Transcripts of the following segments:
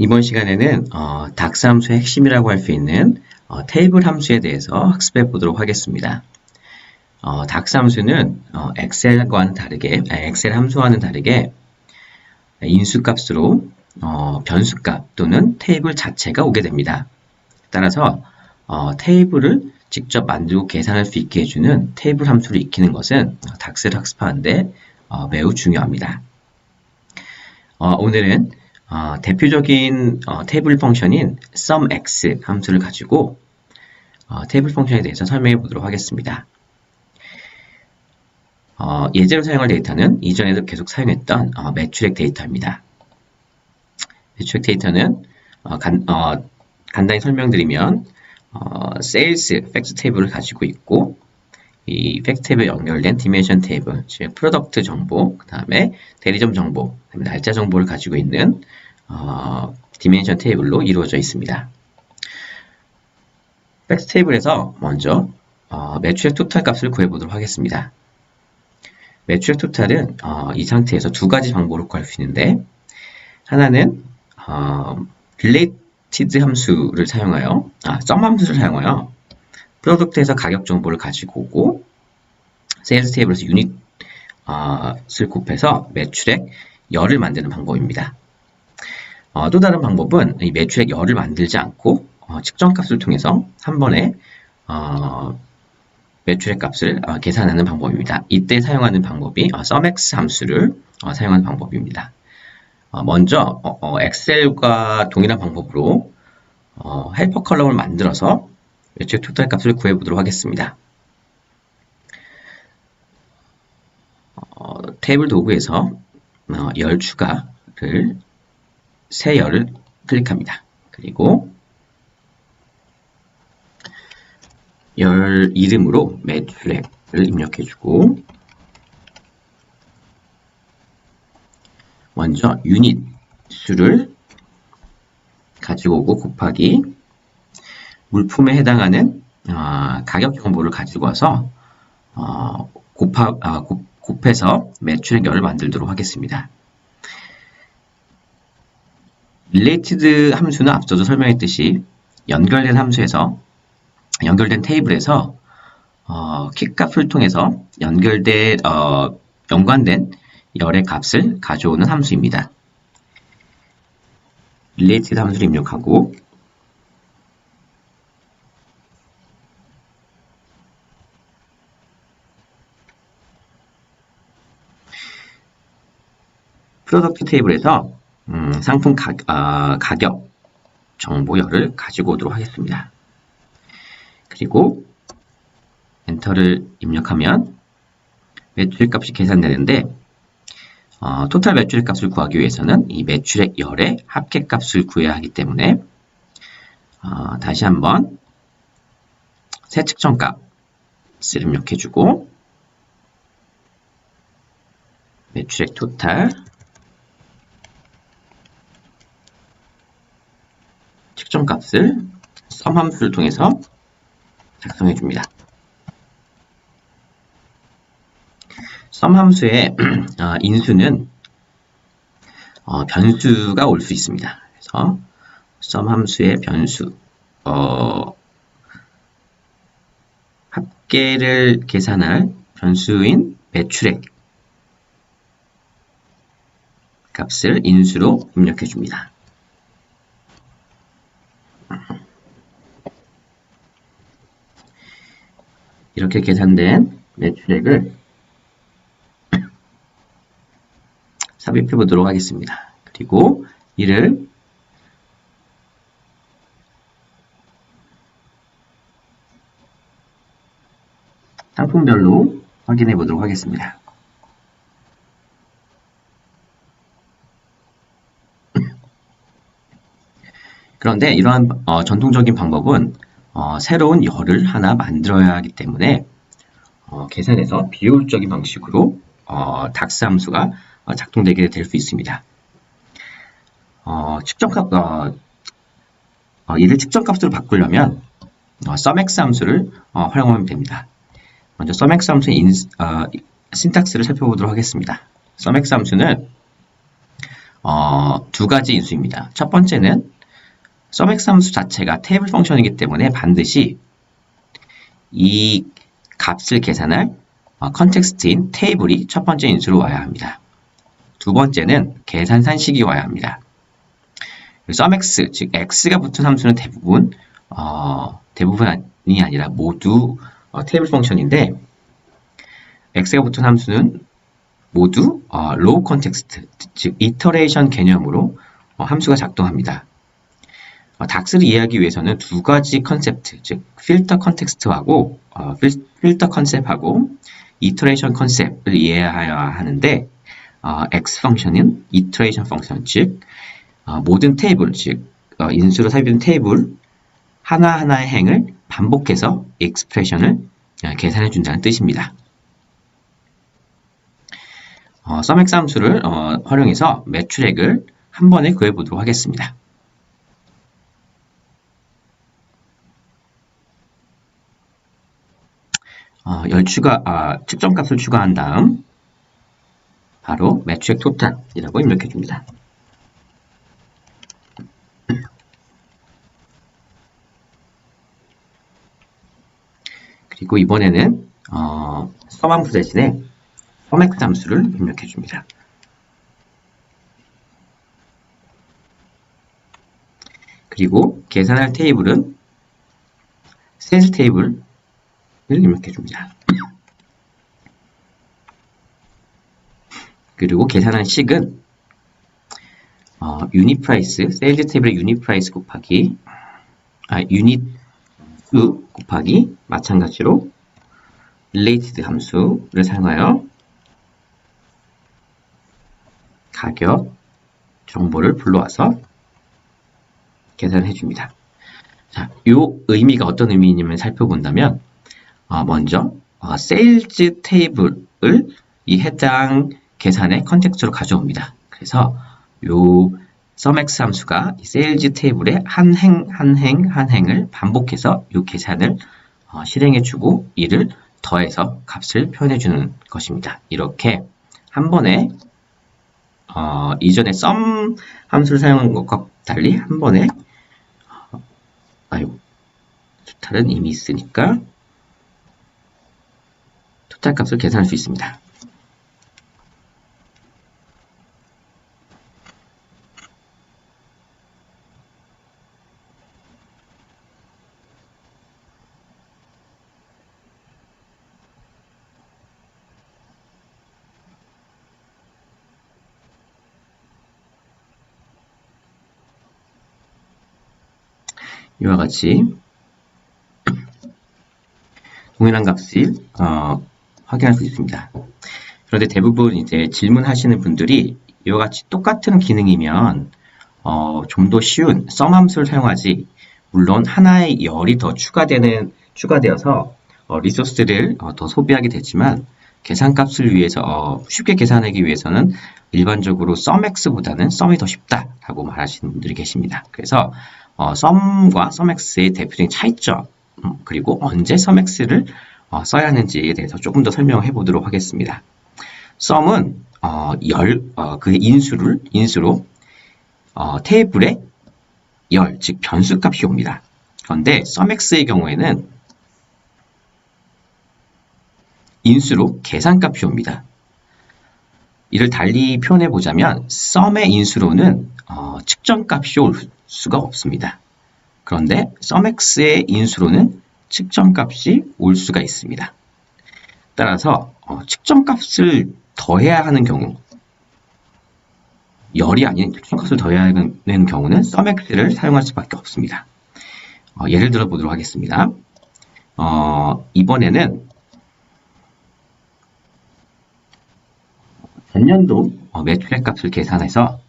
이번 시간에는 닥스 함수의 핵심이라고 할 수 있는 테이블 함수에 대해서 학습해 보도록 하겠습니다. 닥스 함수는 엑셀과는 다르게, 엑셀 함수와는 다르게 인수값으로 변수값 또는 테이블 자체가 오게 됩니다. 따라서 테이블을 직접 만들고 계산할 수 있게 해주는 테이블 함수를 익히는 것은 닥스를 학습하는데 매우 중요합니다. 오늘은 대표적인 테이블 펑션인 SUMX 함수를 가지고 테이블 펑션에 대해서 설명해 보도록 하겠습니다. 예제로 사용할 데이터는 이전에도 계속 사용했던 매출액 데이터입니다. 매출액 데이터는 간단히 설명드리면 세일스 팩트 테이블을 가지고 있고 이 팩트 테이블에 연결된 디멘션 테이블, 즉 프로덕트 정보, 그 다음에 대리점 정보, 그다음에 날짜 정보를 가지고 있는 디멘션 테이블로 이루어져 있습니다. 팩트 테이블에서 먼저 매출액 토탈 값을 구해보도록 하겠습니다. 매출액 토탈은 이 상태에서 두 가지 방법으로 구할 수 있는데, 하나는 related 함수를 사용하여 sum 함수를 사용하여 프로덕트에서 가격 정보를 가지고 오고 세일즈 테이블에서 유닛을 곱해서 매출액 열을 만드는 방법입니다. 또 다른 방법은 이 매출액 열을 만들지 않고 측정값을 통해서 한 번에 매출액 값을 계산하는 방법입니다. 이때 사용하는 방법이 SUMX 함수를 사용하는 방법입니다. 먼저 엑셀과 동일한 방법으로 헬퍼 컬럼을 만들어서 매출액 토탈 값을 구해보도록 하겠습니다. 테이블 도구에서 열 추가를 새 열을 클릭합니다. 그리고 열 이름으로 매출액을 입력해주고 먼저 유닛 수를 가지고 오고 곱하기 물품에 해당하는 가격 정보를 가지고 와서 곱해서 매출액 열을 만들도록 하겠습니다. related 함수는 앞서도 설명했듯이 연결된 함수에서 연결된 테이블에서 키값을 통해서 연관된 열의 값을 가져오는 함수입니다. related 함수를 입력하고 프로덕트 테이블에서 상품 가격 정보열을 가지고 오도록 하겠습니다. 그리고 엔터를 입력하면 매출액 값이 계산되는데 토탈 매출액 값을 구하기 위해서는 이 매출액 열의 합계 값을 구해야 하기 때문에 다시 한번 새 측정 값을 입력해주고 매출액 토탈 측정 값을 sum 함수를 통해서 작성해 줍니다. sum 함수의 인수는 변수가 올 수 있습니다. 그래서 sum 함수의 변수 합계를 계산할 변수인 매출액 값을 인수로 입력해 줍니다. 이렇게 계산된 매출액을 삽입해 보도록 하겠습니다. 그리고 이를 상품별로 확인해 보도록 하겠습니다. 그런데 이러한 전통적인 방법은 새로운 열을 하나 만들어야 하기 때문에 계산에서 비효율적인 방식으로 닥스 함수가 작동되게 될 수 있습니다. 이를 측정값으로 바꾸려면 SUMX 함수를 활용하면 됩니다. 먼저 SUMX 함수의 신탁스를 살펴보도록 하겠습니다. SUMX 함수는 두 가지 인수입니다. 첫 번째는 sumx 함수 자체가 테이블 펑션이기 때문에 반드시 이 값을 계산할 컨텍스트인 테이블이 첫 번째 인수로 와야 합니다. 두 번째는 계산 산식이 와야 합니다. sumx, 즉 x가 붙은 함수는 대부분이 아니라 모두 테이블 펑션인데 x가 붙은 함수는 모두 로우 컨텍스트, 즉 이터레이션 개념으로 함수가 작동합니다. 닥스를 이해하기 위해서는 두 가지 컨셉트, 즉 필터 컨텍스트하고 필터 컨셉하고 이터레이션 컨셉을 이해해야 하는데 x 펑션은 이터레이션 펑션, 즉 모든 테이블, 즉 인수로 삽입된 테이블 하나하나의 행을 반복해서 익스프레션을 계산해 준다는 뜻입니다. sumx 함수를 활용해서 매출액을 한 번에 구해 보도록 하겠습니다. 측정값을 추가한 다음 바로 매출액 토탈이라고 입력해 줍니다. 그리고 이번에는 sum 함수 대신에 sumx 함수를 입력해 줍니다. 그리고 계산할 테이블은 sales 테이블을 입력해 줍니다. 그리고 계산한 식은 유닛 프라이스, 세일즈 테이블의 유닛 프라이스 곱하기 유닛 수 곱하기 마찬가지로 related 함수를 사용하여 가격 정보를 불러와서 계산해 줍니다. 자, 이 의미가 어떤 의미냐면 살펴본다면 먼저 세일즈 테이블을 이 해당 계산의 컨텍스트로 가져옵니다. 그래서 요 sumx 함수가 이 세일즈 테이블의 한 행을 반복해서 이 계산을 실행해주고 이를 더해서 값을 표현해주는 것입니다. 이렇게 한 번에 이전에 sum 함수를 사용한 것과 달리 한 번에 토탈은 이미 있으니까 토탈 값을 계산할 수 있습니다. 이와 같이 동일한 값을 확인할 수 있습니다. 그런데 대부분 이제 질문하시는 분들이 이와 같이 똑같은 기능이면 좀 더 쉬운 sum 함수를 사용하지, 물론 하나의 열이 더 추가되어서 리소스를 더 소비하게 되지만 계산값을 위해서 쉽게 계산하기 위해서는 일반적으로 sumx보다는 sum이 더 쉽다라고 말하시는 분들이 계십니다. 그래서 sum과 sumx의 대표적인 차이점, 그리고 언제 sumx를 써야 하는지에 대해서 조금 더 설명해 보도록 하겠습니다. sum은 그 인수로 테이블의 열, 즉 변수값이 옵니다. 그런데 sumx의 경우에는 인수로 계산값이 옵니다. 이를 달리 표현해 보자면 sum의 인수로는 측정값이 올 수가 없습니다. 그런데 sumx의 인수로는 측정값이 올 수가 있습니다. 따라서 측정값을 더해야 하는 경우, 열이 아닌 측정값을 더해야 하는 경우는 sumx를 사용할 수밖에 없습니다. 예를 들어 보도록 하겠습니다. 이번에는 전년도 매출액 값을 계산해서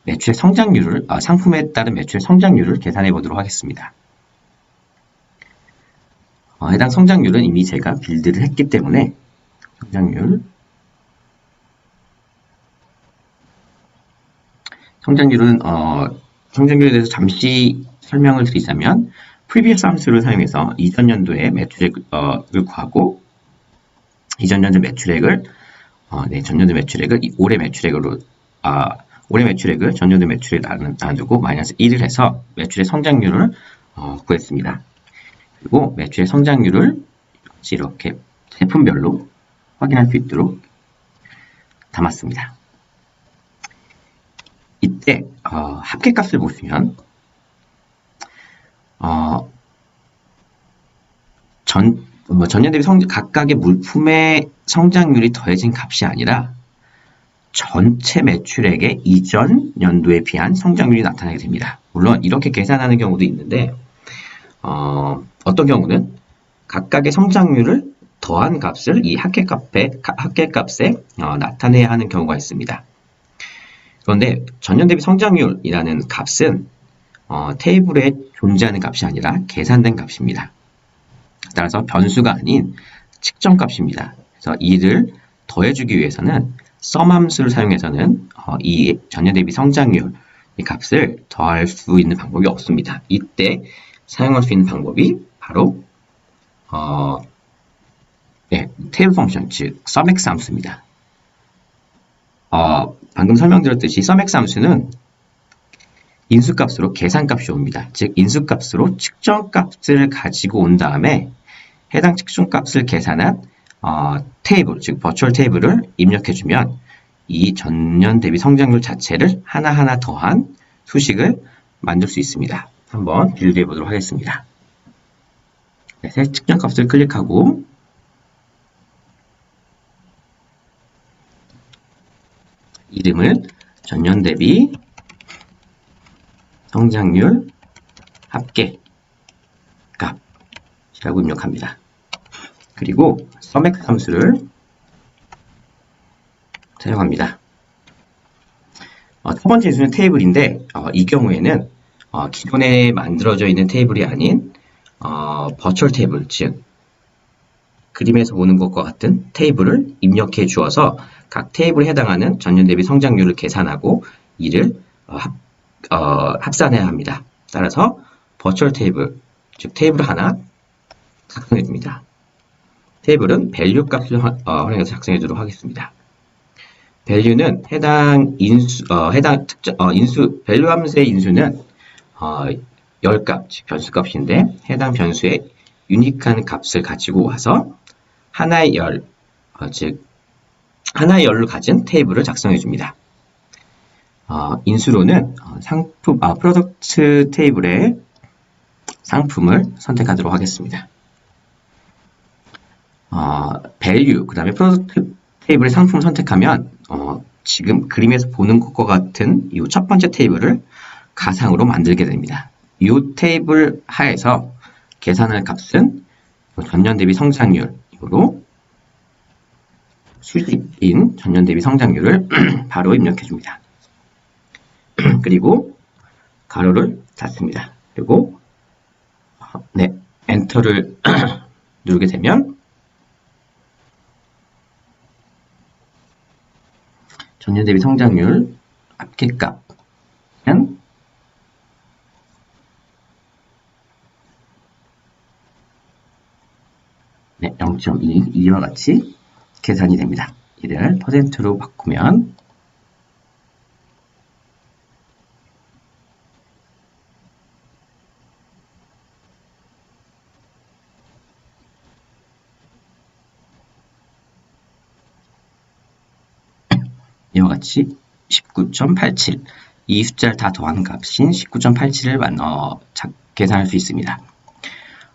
매출의 성장률을, 상품에 따른 매출의 성장률을 계산해 보도록 하겠습니다. 해당 성장률은 이미 제가 빌드를 했기 때문에 성장률에 대해서 잠시 설명을 드리자면 previous 함수를 사용해서 이전 연도의 매출액을 구하고 전년도 매출액을 올해 매출액으로 올해 매출액을 전년도 매출액 나누고 마이너스 1을 해서 매출의 성장률을 구했습니다. 그리고 매출의 성장률을 이렇게 제품별로 확인할 수 있도록 담았습니다. 이때 합계값을 보시면 전년 대비 각각의 물품의 성장률이 더해진 값이 아니라 전체 매출액의 이전 연도에 비한 성장률이 나타나게 됩니다. 물론 이렇게 계산하는 경우도 있는데 어떤 경우는 각각의 성장률을 더한 값을 이 합계값에 나타내야 하는 경우가 있습니다. 그런데 전년 대비 성장률이라는 값은 테이블에 존재하는 값이 아니라 계산된 값입니다. 따라서 변수가 아닌 측정값입니다. 그래서 이를 더해주기 위해서는 sum 함수를 사용해서는 이 전년 대비 성장률 이 값을 더할 수 있는 방법이 없습니다. 이때 사용할 수 있는 방법이 바로 테이블 펑션, 즉 sumx 함수입니다. 방금 설명드렸듯이 sumx 함수는 인수값으로 계산값이 옵니다. 즉 인수값으로 측정값을 가지고 온 다음에 해당 측정값을 계산한 테이블, 즉 버추얼 테이블을 입력해주면 이 전년 대비 성장률 자체를 하나하나 더한 수식을 만들 수 있습니다. 한번 빌드해 보도록 하겠습니다. 네, 새 측정값을 클릭하고 이름을 전년 대비 성장률 합계 값이라고 입력합니다. 그리고 sumx 함수를 사용합니다. 첫 번째 인수는 테이블인데 이 경우에는 기존에 만들어져 있는 테이블이 아닌 버추얼 테이블, 즉 그림에서 보는 것과 같은 테이블을 입력해 주어서 각 테이블에 해당하는 전년 대비 성장률을 계산하고 이를 합산해야 합니다. 따라서 버추얼 테이블, 즉 테이블 하나 작성해 줍니다. 테이블은 value 값을 활용해서 작성해 주도록 하겠습니다. value는 해당 인수, value 함수의 인수는 열값, 즉 변수값인데 해당 변수의 유니크한 값을 가지고 와서 하나의 열, 즉 하나의 열로 가진 테이블을 작성해 줍니다. 인수로는 프로덕트 테이블의 상품을 선택하도록 하겠습니다. value, 그 다음에 프로덕트 테이블의 상품을 선택하면 지금 그림에서 보는 것과 같은 이 첫 번째 테이블을 가상으로 만들게 됩니다. 이 테이블 하에서 계산할 값은 전년 대비 성장률로 수식인 전년 대비 성장률을 바로 입력해 줍니다. 그리고 가로를 닫습니다. 그리고 엔터를 누르게 되면 전년 대비 성장률 합계값은 0.2 이와 같이 계산이 됩니다. 이를 퍼센트로 바꾸면 이와 같이 19.87 이 숫자를 다 더한 값인 19.87을 계산할 수 있습니다.